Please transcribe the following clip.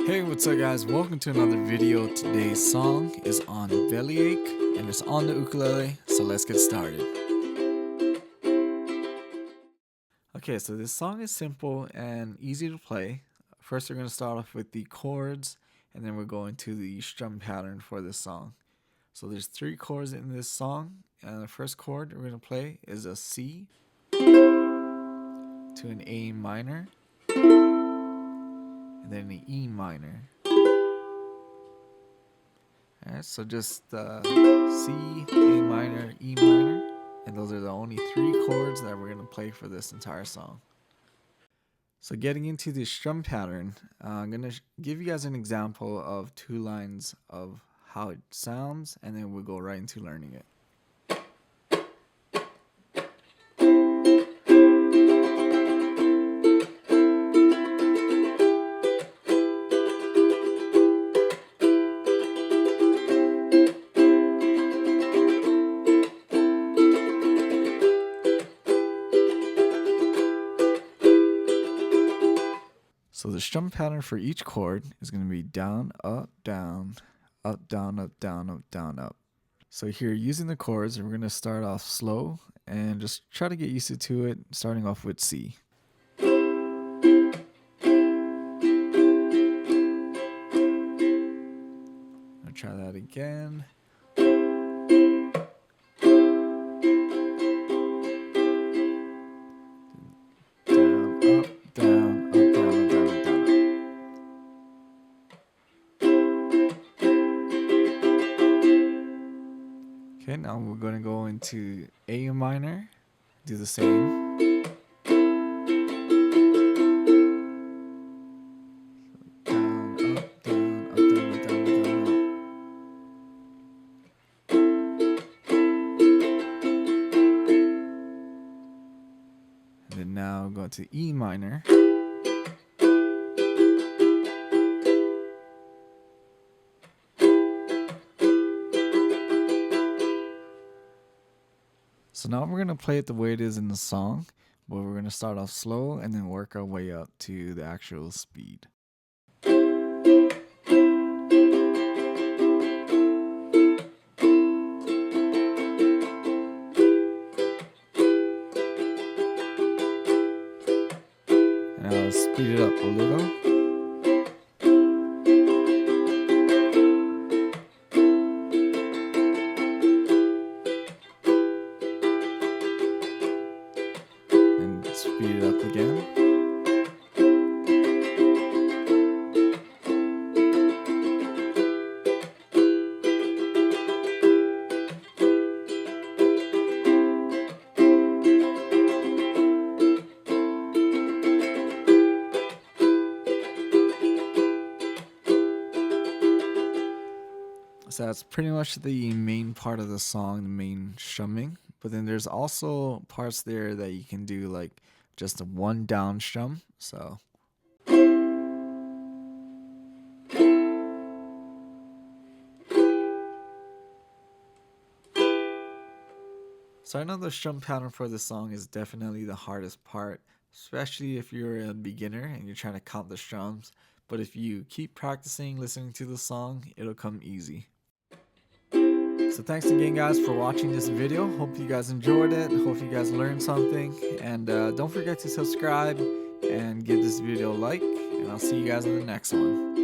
Hey, what's up guys? Welcome to another video. Today's song is on Bellyache and it's on the ukulele, so let's get started. Okay, so this song is simple and easy to play. First we're going to start off with the chords and then we're going to the strum pattern for this song. So there's 3 chords in this song, and the first chord we're going to play is a C to an A minor and then an E minor. Alright, so just C, A minor, E minor, and those are the only 3 chords that we're going to play for this entire song. So getting into the strum pattern, I'm going to give you guys an example of 2 lines of how it sounds, and then we'll go right into learning it. So the strum pattern for each chord is going to be down, up, down, up, down, up, down, up, down, up. So here, using the chords, we're going to start off slow and just try to get used to it, starting off with C. I'll try that again. Okay, now we're going to go into A minor, do the same. Down, up, down, up, down, up, down, up, down, up. And then now go to E minor. So now we're going to play it the way it is in the song, but we're going to start off slow and then work our way up to the actual speed. And I'll speed it up a little. Speed it up again. So that's pretty much the main part of the song, the main strumming. But then there's also parts there that you can do, like just a 1 down strum. So I know the strum pattern for this song is definitely the hardest part, especially if you're a beginner and you're trying to count the strums. But if you keep practicing listening to the song, it'll come easy. So thanks again guys for watching this video. Hope you guys enjoyed it. Hope you guys learned something. And don't forget to subscribe and give this video a like. And I'll see you guys in the next one.